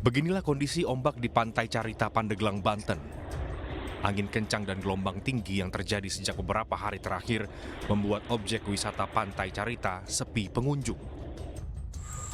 Beginilah kondisi ombak di pantai Carita, Pandeglang, Banten. Angin kencang dan gelombang tinggi yang terjadi sejak beberapa hari terakhir membuat objek wisata pantai Carita sepi pengunjung.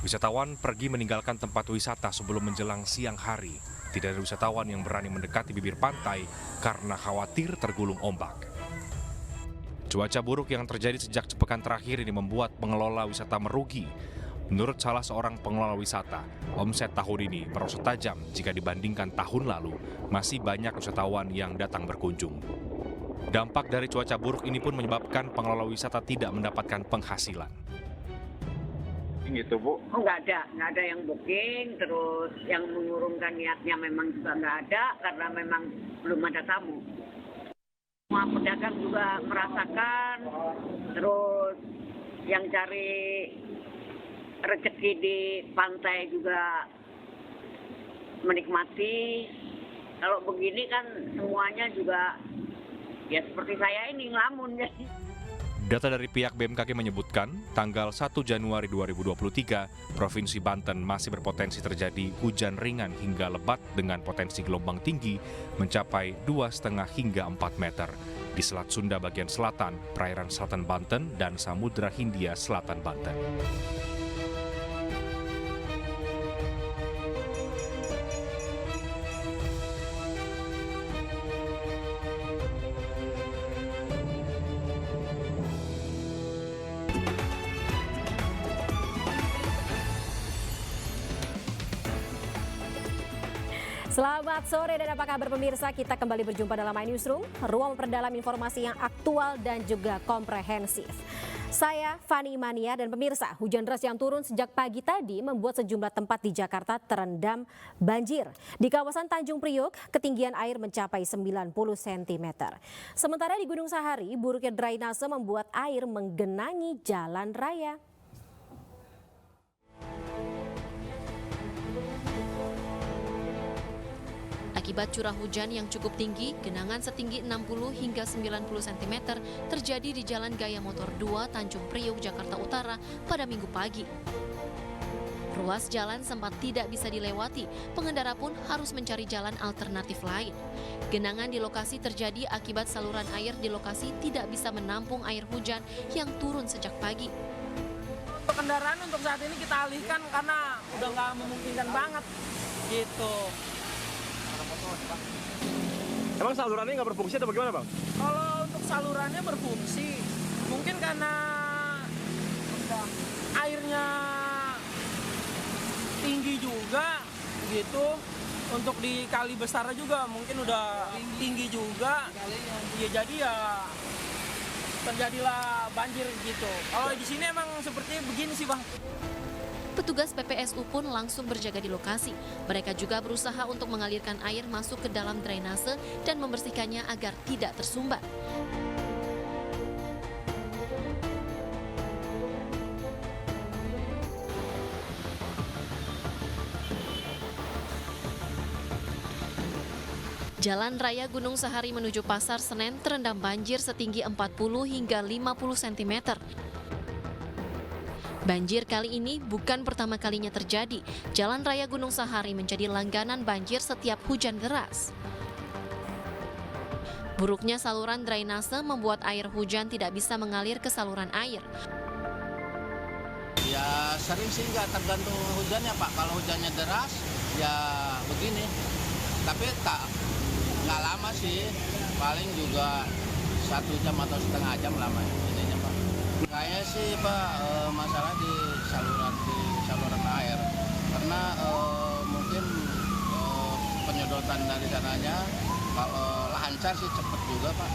Wisatawan pergi meninggalkan tempat wisata sebelum menjelang siang hari. Tidak ada wisatawan yang berani mendekati bibir pantai karena khawatir tergulung ombak. Cuaca buruk yang terjadi sejak sepekan terakhir ini membuat pengelola wisata merugi. Menurut salah seorang pengelola wisata, omset tahun ini merosot tajam jika dibandingkan tahun lalu. Masih banyak wisatawan yang datang berkunjung. Dampak dari cuaca buruk ini pun menyebabkan pengelola wisata tidak mendapatkan penghasilan. Gitu Bu? Oh nggak ada yang booking, terus yang mengurungkan niatnya memang juga nggak ada karena memang belum ada tamu. Semua pedagang juga merasakan, terus yang cari rezeki di pantai juga menikmati. Kalau begini kan semuanya juga ya seperti saya ini ngelamun ya. Data dari pihak BMKG menyebutkan, tanggal 1 Januari 2023, Provinsi Banten masih berpotensi terjadi hujan ringan hingga lebat dengan potensi gelombang tinggi mencapai 2,5 hingga 4 meter di Selat Sunda bagian selatan, perairan selatan Banten, dan Samudra Hindia Selatan Banten. Selamat sore dan apa kabar pemirsa, kita kembali berjumpa dalam My Newsroom, ruang memperdalam informasi yang aktual dan juga komprehensif. Saya Fani Mania dan pemirsa, hujan deras yang turun sejak pagi tadi membuat sejumlah tempat di Jakarta terendam banjir. Di kawasan Tanjung Priok, ketinggian air mencapai 90 cm. Sementara di Gunung Sahari, buruknya drainase membuat air menggenangi jalan raya. Akibat curah hujan yang cukup tinggi, genangan setinggi 60 hingga 90 cm terjadi di Jalan Gaya Motor 2 Tanjung Priok, Jakarta Utara pada Minggu pagi. Ruas jalan sempat tidak bisa dilewati, pengendara pun harus mencari jalan alternatif lain. Genangan di lokasi terjadi akibat saluran air di lokasi tidak bisa menampung air hujan yang turun sejak pagi. Kendaraan untuk saat ini kita alihkan karena udah nggak memungkinkan banget gitu. Emang salurannya nggak berfungsi atau bagaimana Bang? Kalau untuk salurannya berfungsi, mungkin karena airnya tinggi juga gitu. Untuk di kali besar juga mungkin udah tinggi juga. Ya jadi ya terjadilah banjir gitu. Kalau di sini emang seperti begini sih Bang. Petugas PPSU pun langsung berjaga di lokasi. Mereka juga berusaha untuk mengalirkan air masuk ke dalam drainase dan membersihkannya agar tidak tersumbat. Jalan Raya Gunung Sahari menuju Pasar Senen terendam banjir setinggi 40 hingga 50 cm. Banjir kali ini bukan pertama kalinya terjadi. Jalan Raya Gunung Sahari menjadi langganan banjir setiap hujan deras. Buruknya saluran drainase membuat air hujan tidak bisa mengalir ke saluran air. Ya sering sih, nggak tergantung hujannya Pak. Kalau hujannya deras ya begini. Tapi nggak lama sih. Paling juga 1 jam atau setengah jam lama ininya Pak. Kayaknya sih Pak masalah di saluran air karena mungkin penyedotan dari sananya kalau lancar sih cepet juga Pak.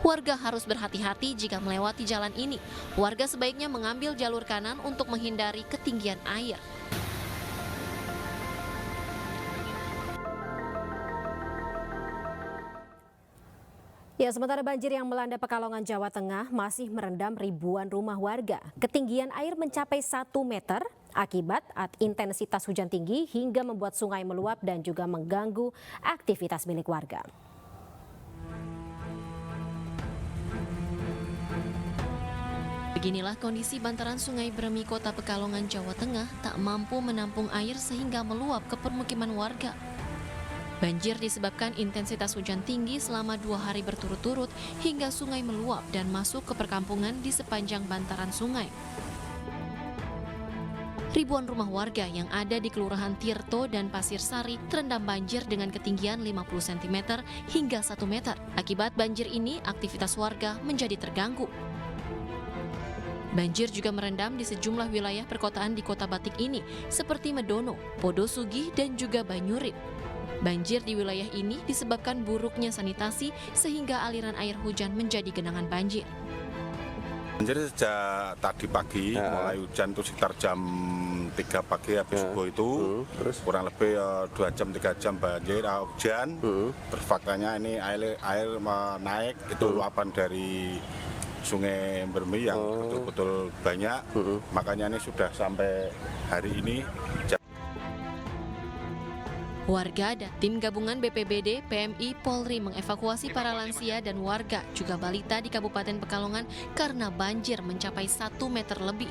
Warga harus berhati-hati jika melewati jalan ini. Warga sebaiknya mengambil jalur kanan untuk menghindari ketinggian air. Ya, sementara banjir yang melanda Pekalongan, Jawa Tengah masih merendam ribuan rumah warga. Ketinggian air mencapai 1 meter akibat intensitas hujan tinggi hingga membuat sungai meluap dan juga mengganggu aktivitas milik warga. Beginilah kondisi bantaran Sungai Beremi, Kota Pekalongan, Jawa Tengah tak mampu menampung air sehingga meluap ke permukiman warga. Banjir disebabkan intensitas hujan tinggi selama 2 hari berturut-turut hingga sungai meluap dan masuk ke perkampungan di sepanjang bantaran sungai. Ribuan rumah warga yang ada di Kelurahan Tirto dan Pasir Sari terendam banjir dengan ketinggian 50 cm hingga 1 meter. Akibat banjir ini, aktivitas warga menjadi terganggu. Banjir juga merendam di sejumlah wilayah perkotaan di Kota Batik ini, seperti Medono, Podosugih, dan juga Banyurip. Banjir di wilayah ini disebabkan buruknya sanitasi sehingga aliran air hujan menjadi genangan banjir. Banjir sejak tadi pagi, mulai hujan itu sekitar jam 3 pagi habis subuh itu, terus kurang lebih 2 jam 3 jam banjir, hujan. Terus faktanya ini air naik, itu luapan dari Sungai Beremi yang betul-betul banyak, makanya ini sudah sampai hari ini. Warga dan tim gabungan BPBD, PMI, Polri mengevakuasi para lansia dan warga, juga balita di Kabupaten Pekalongan karena banjir mencapai 1 meter lebih.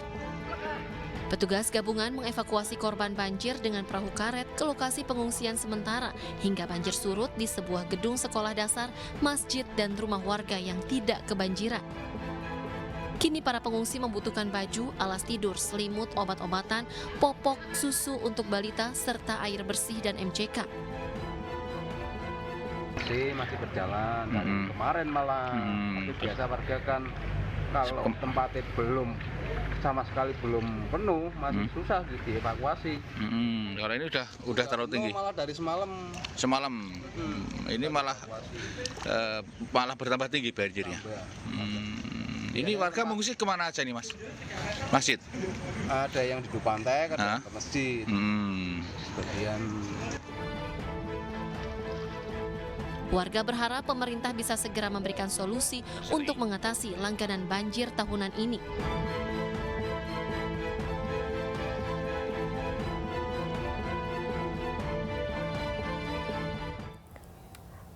Petugas gabungan mengevakuasi korban banjir dengan perahu karet ke lokasi pengungsian sementara hingga banjir surut di sebuah gedung sekolah dasar, masjid, dan rumah warga yang tidak kebanjiran. Kini para pengungsi membutuhkan baju, alas tidur, selimut, obat-obatan, popok, susu untuk balita, serta air bersih dan MCK. Masih berjalan, kemarin malah tapi biasa warga kan kalau tempatnya belum sama sekali belum penuh masih susah dievakuasi. Kalau ini udah terlalu tinggi. Malah dari semalam. Ini malah bertambah tinggi banjirnya. Ini warga mengungsi kemana aja nih, Mas? Masjid? Ada yang di pantai, ada ke masjid. Sebagian. Warga berharap pemerintah bisa segera memberikan solusi untuk mengatasi langganan banjir tahunan ini.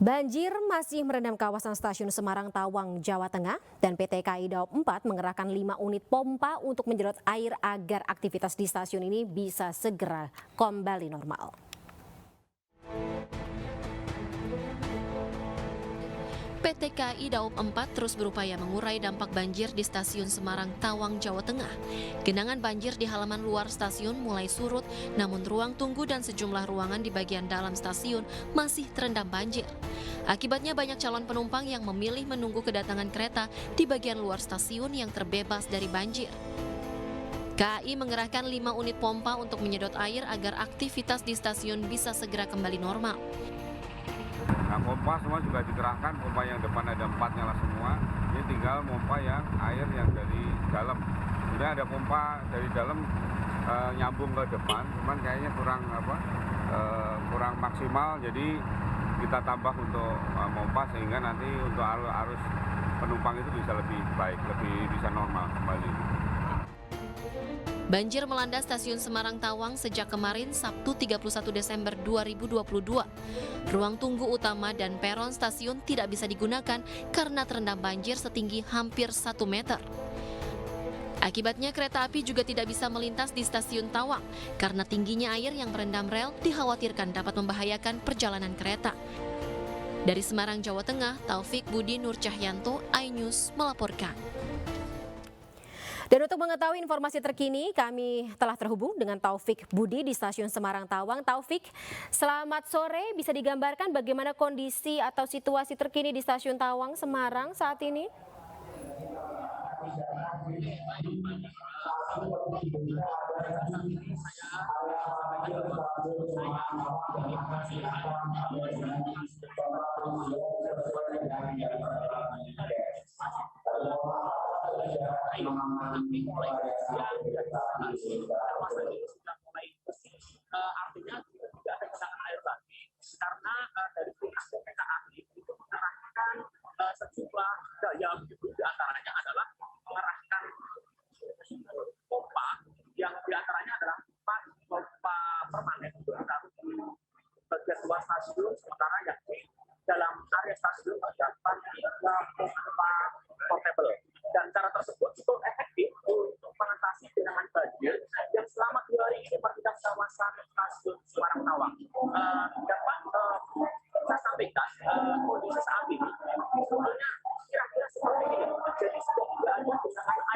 Banjir masih merendam kawasan stasiun Semarang Tawang, Jawa Tengah, dan PT KAI Daop 4 mengerahkan 5 unit pompa untuk menyedot air agar aktivitas di stasiun ini bisa segera kembali normal. PT KAI Daop 4 terus berupaya mengurai dampak banjir di stasiun Semarang Tawang, Jawa Tengah. Genangan banjir di halaman luar stasiun mulai surut, namun ruang tunggu dan sejumlah ruangan di bagian dalam stasiun masih terendam banjir. Akibatnya banyak calon penumpang yang memilih menunggu kedatangan kereta di bagian luar stasiun yang terbebas dari banjir. KAI mengerahkan 5 unit pompa untuk menyedot air agar aktivitas di stasiun bisa segera kembali normal. Nah, pompa semua juga dikerahkan, pompa yang depan ada 4 nyala semua. Ini tinggal pompa yang air yang dari dalam. Sebenarnya ada pompa dari dalam nyambung ke depan, cuman kayaknya kurang maksimal. Jadi kita tambah untuk pompa sehingga nanti untuk arus penumpang itu bisa lebih baik, lebih bisa normal kembali. Banjir melanda stasiun Semarang Tawang sejak kemarin Sabtu 31 Desember 2022. Ruang tunggu utama dan peron stasiun tidak bisa digunakan karena terendam banjir setinggi hampir 1 meter. Akibatnya kereta api juga tidak bisa melintas di stasiun Tawang karena tingginya air yang merendam rel dikhawatirkan dapat membahayakan perjalanan kereta. Dari Semarang, Jawa Tengah, Taufik Budi Nur Cahyanto, iNews melaporkan. Dan untuk mengetahui informasi terkini, kami telah terhubung dengan Taufik Budi di Stasiun Semarang Tawang. Taufik, selamat sore. Bisa digambarkan bagaimana kondisi atau situasi terkini di Stasiun Tawang, Semarang saat ini? Artinya tidak ada genangan air lagi karena dari pihak KAI itu mengerahkan sejumlah daya, di antaranya adalah mengerahkan pompa yang diantaranya adalah 4 pompa permanen untuk ditaruh di bagian luar stasiun, sementara yang di dalam area stasiun terdapat 3 pompa portable. Dan cara tersebut cukup efektif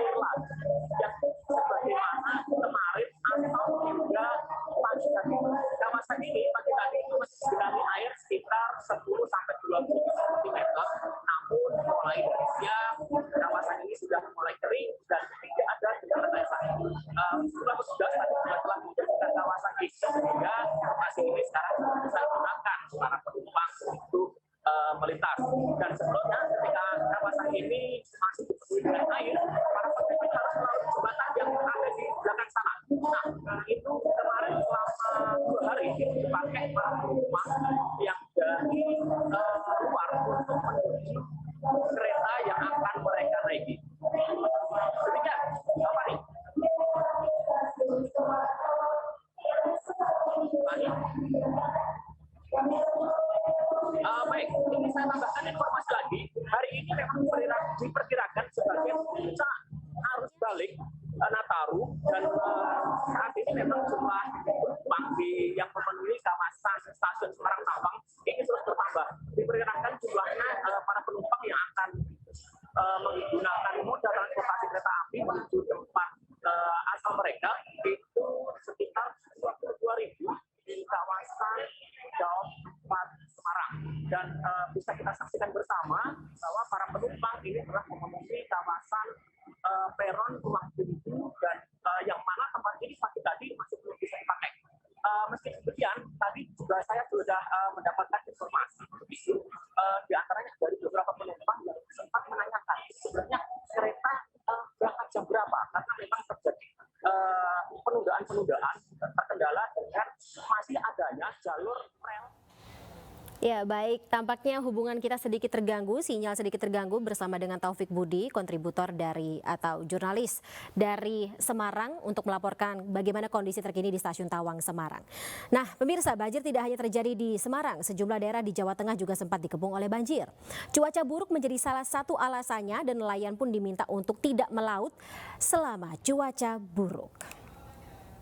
air laut yang sebagaimana kemarin atau hingga pagi tadi. Kawasan ini pagi tadi itu masih digenangi air sekitar 10 sampai 20 cm. Namun mulai dari siang kawasan ini sudah mulai kering dan tidak ada genangan air lagi. Sejumlah petugas tadi juga telah membersihkan kawasan ini sehingga lokasi ini sekarang bisa digunakan para penumpang untuk melintas. Dan sebelumnya ketika kawasan ini masih dipenuhi dengan air, para pemudik harus melalui jembatan yang ada di belakang sana. Nah, itu kemarin selama 2 hari dipakai para penumpang yang dari luar untuk menuju kereta yang akan mereka naiki. Demikian, Bapak nih. Baik, ini saya tambahkan informasi lagi. Hari ini memang diperkirakan sebagai puncak arus balik Nataru, dan saat ini memang jumlah penumpang yang memenuhi kawasan stasiun Semarang Tawang ini terus bertambah. Diperkirakan jumlahnya para penumpang yang akan menggunakan moda transportasi kereta api menuju tempat asal mereka itu sekitar 22.000 di kawasan Daob 4 Semarang. Dan bisa kita saksikan bersama bahwa para penumpang ini telah memenuhi kawasan peron ruang tunggu, dan yang mana tempat ini pagi tadi masih belum bisa dipakai. Meski demikian, tadi juga saya sudah mendapatkan informasi begitu, di antaranya dari beberapa penumpang yang sempat menanyakan sebenarnya kereta berangkat jam berapa, karena memang terjadi penundaan terkendala dengan masih adanya jalur rel. Ya, baik. Tampaknya hubungan kita sedikit terganggu, sinyal sedikit terganggu bersama dengan Taufik Budi, kontributor dari atau jurnalis dari Semarang untuk melaporkan bagaimana kondisi terkini di Stasiun Tawang, Semarang. Nah, pemirsa, banjir tidak hanya terjadi di Semarang, sejumlah daerah di Jawa Tengah juga sempat dikepung oleh banjir. Cuaca buruk menjadi salah satu alasannya dan nelayan pun diminta untuk tidak melaut selama cuaca buruk.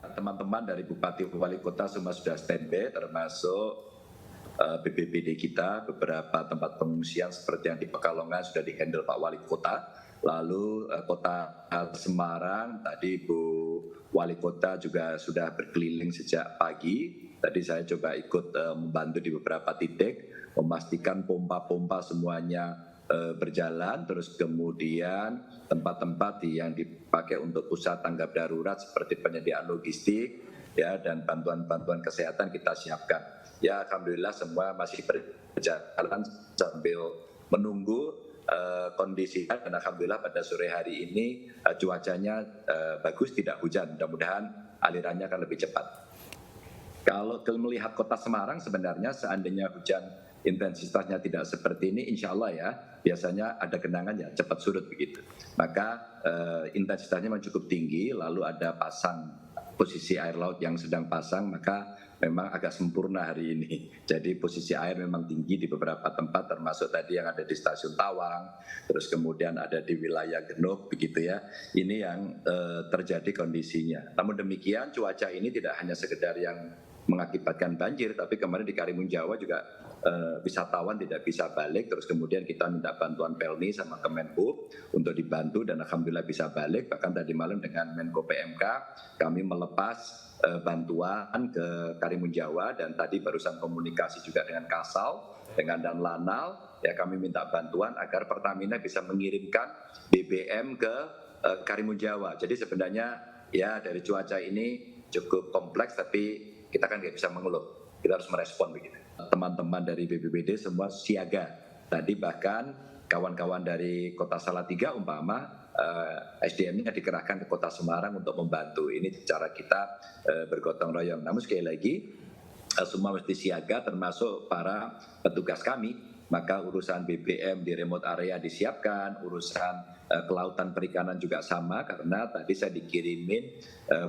Teman-teman dari Bupati Wali Kota semua sudah standby, termasuk BPBD kita, beberapa tempat pengungsian seperti yang di Pekalongan sudah dihandle Pak Wali Kota. Lalu Kota Semarang, tadi Bu Wali Kota juga sudah berkeliling sejak pagi. Tadi saya coba ikut membantu di beberapa titik, memastikan pompa-pompa semuanya berjalan, terus kemudian tempat-tempat yang dipakai untuk pusat tanggap darurat seperti penyediaan logistik, ya, dan bantuan-bantuan kesehatan kita siapkan. Ya, alhamdulillah semua masih berjalan sambil menunggu kondisi, dan alhamdulillah pada sore hari ini cuacanya bagus, tidak hujan. Mudah-mudahan alirannya akan lebih cepat. Kalau melihat Kota Semarang, sebenarnya seandainya hujan intensitasnya tidak seperti ini, insya Allah ya, biasanya ada genangan ya cepat surut begitu. Maka intensitasnya memang cukup tinggi, lalu ada pasang posisi air laut yang sedang pasang, maka memang agak sempurna hari ini. Jadi posisi air memang tinggi di beberapa tempat, termasuk tadi yang ada di Stasiun Tawang, terus kemudian ada di wilayah Genuk, begitu ya. Ini yang terjadi kondisinya. Namun demikian, cuaca ini tidak hanya sekedar yang mengakibatkan banjir, tapi kemarin di Karimun Jawa juga wisatawan tidak bisa balik, terus kemudian kita minta bantuan Pelni sama Kemenhub untuk dibantu, dan alhamdulillah bisa balik. Bahkan tadi malam dengan Menko PMK kami melepas bantuan ke Karimun Jawa, dan tadi barusan komunikasi juga dengan Kasal, dengan Dan Lanal, ya kami minta bantuan agar Pertamina bisa mengirimkan BBM ke Karimun Jawa. Jadi sebenarnya ya dari cuaca ini cukup kompleks, tapi kita kan nggak bisa mengeluh, kita harus merespon begitu. Teman-teman dari BPBD semua siaga. Tadi bahkan kawan-kawan dari Kota Salatiga umpama SDM-nya dikerahkan ke Kota Semarang untuk membantu. Ini cara kita bergotong royong. Namun sekali lagi semua mesti siaga, termasuk para petugas kami. Maka urusan BBM di remote area disiapkan, urusan kelautan perikanan juga sama, karena tadi saya dikirimin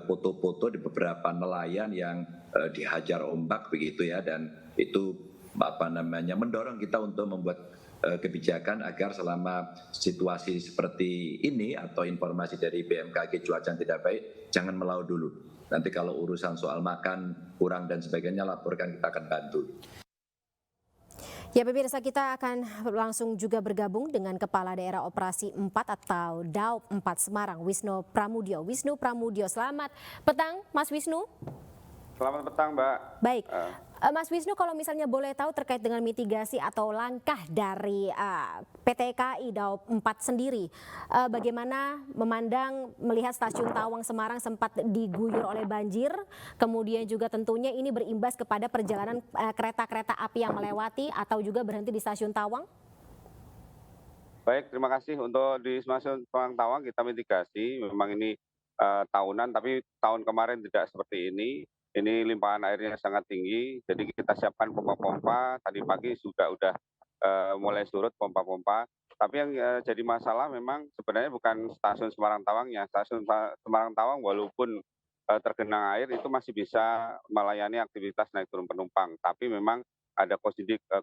foto-foto di beberapa nelayan yang dihajar ombak begitu ya, dan itu mendorong kita untuk membuat kebijakan agar selama situasi seperti ini atau informasi dari BMKG cuaca tidak baik, jangan melaut dulu. Nanti kalau urusan soal makan kurang dan sebagainya, laporkan, kita akan bantu. Ya pemirsa, kita akan langsung juga bergabung dengan Kepala Daerah Operasi 4 atau DAOP 4 Semarang, Wisnu Pramudio. Wisnu Pramudio, selamat petang Mas Wisnu. Selamat petang Mbak. Baik, Mas Wisnu, kalau misalnya boleh tahu terkait dengan mitigasi atau langkah dari PT KAI DAOP 4 sendiri, bagaimana melihat stasiun Tawang Semarang sempat diguyur oleh banjir, kemudian juga tentunya ini berimbas kepada perjalanan kereta-kereta api yang melewati atau juga berhenti di stasiun Tawang? Baik, terima kasih. Untuk di stasiun Tawang kita mitigasi, memang ini tahunan, tapi tahun kemarin tidak seperti ini. Ini limpahan airnya sangat tinggi, jadi kita siapkan pompa-pompa. Tadi pagi udah mulai surut pompa-pompa. Tapi yang jadi masalah memang sebenarnya bukan stasiun Semarang Tawangnya. Stasiun Semarang Tawang walaupun tergenang air itu masih bisa melayani aktivitas naik turun penumpang. Tapi memang ada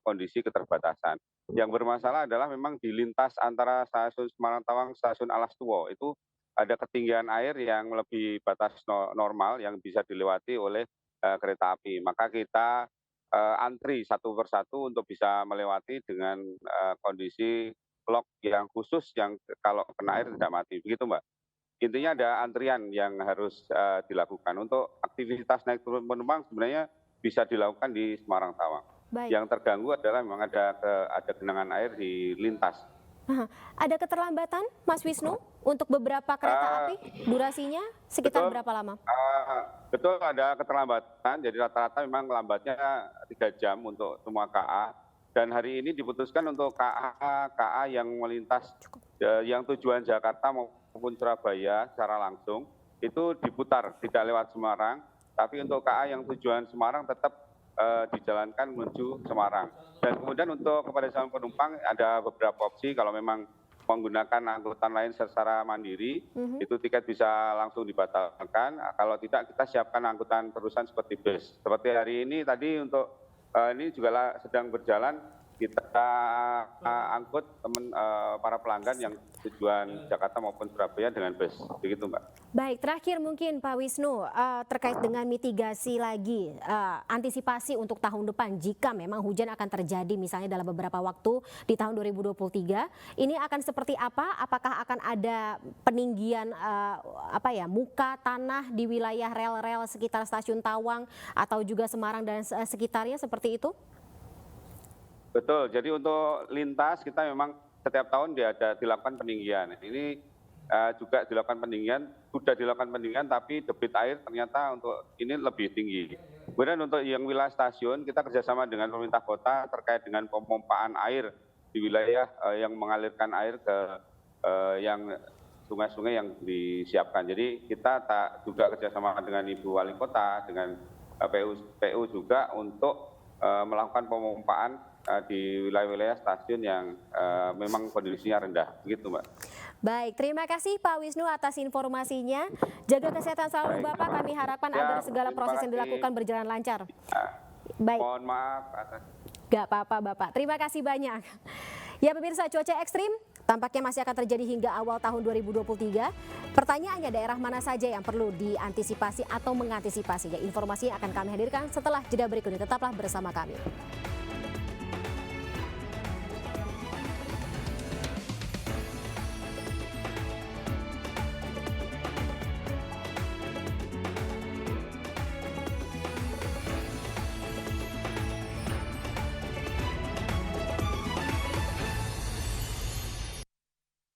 kondisi keterbatasan. Yang bermasalah adalah memang di lintas antara stasiun Semarang Tawang, stasiun Alas Tuwo itu ada ketinggian air yang melebihi batas normal yang bisa dilewati oleh kereta api. Maka kita antri satu persatu untuk bisa melewati dengan kondisi lock yang khusus yang kalau kena air tidak mati. Begitu Mbak. Intinya ada antrian yang harus dilakukan. Untuk aktivitas naik turun penumpang sebenarnya bisa dilakukan di Semarang Tawang. Baik. Yang terganggu adalah memang ada genangan air di lintas. Ada keterlambatan, Mas Wisnu, untuk beberapa kereta api? Durasinya sekitar berapa lama? Betul, ada keterlambatan. Jadi rata-rata memang lambatnya 3 jam untuk semua KA. Dan hari ini diputuskan untuk KA yang melintas, yang tujuan Jakarta maupun Surabaya secara langsung, itu diputar, tidak lewat Semarang. Tapi untuk KA yang tujuan Semarang tetap dijalankan menuju Semarang. Dan kemudian untuk kepada calon penumpang ada beberapa opsi. Kalau memang menggunakan angkutan lain secara mandiri, itu tiket bisa langsung dibatalkan. Kalau tidak, kita siapkan angkutan terusan seperti bus. Seperti hari ini tadi untuk ini juga sedang berjalan, kita angkut para pelanggan yang tujuan Jakarta maupun Surabaya dengan bus. Begitu Mbak. Baik, terakhir mungkin Pak Wisnu, terkait dengan mitigasi lagi, antisipasi untuk tahun depan jika memang hujan akan terjadi misalnya dalam beberapa waktu di tahun 2023, ini akan seperti apa? Apakah akan ada peninggian muka tanah di wilayah rel-rel sekitar stasiun Tawang atau juga Semarang dan sekitarnya seperti itu? Betul, jadi untuk lintas kita memang setiap tahun dilakukan peninggian. Ini juga dilakukan peninggian, sudah dilakukan peninggian tapi debit air ternyata untuk ini lebih tinggi. Kemudian untuk yang wilayah stasiun kita kerjasama dengan pemerintah kota terkait dengan pemompaan air di wilayah yang mengalirkan air ke yang sungai-sungai yang disiapkan. Jadi kita juga kerjasama dengan Ibu Wali Kota, dengan PU juga untuk melakukan pemompaan di wilayah-wilayah stasiun yang memang kondisinya rendah, begitu Mbak. Baik, terima kasih Pak Wisnu atas informasinya. Jaga kesehatan selalu Bapak, kami harapkan agar segala proses yang dilakukan berjalan lancar. Baik. Mohon maaf atas. Gak apa-apa Bapak, terima kasih banyak. Ya pemirsa, cuaca ekstrim tampaknya masih akan terjadi hingga awal tahun 2023. Pertanyaannya, daerah mana saja yang perlu diantisipasi atau mengantisipasinya? Informasi yang akan kami hadirkan setelah jeda berikut ini. Tetaplah bersama kami.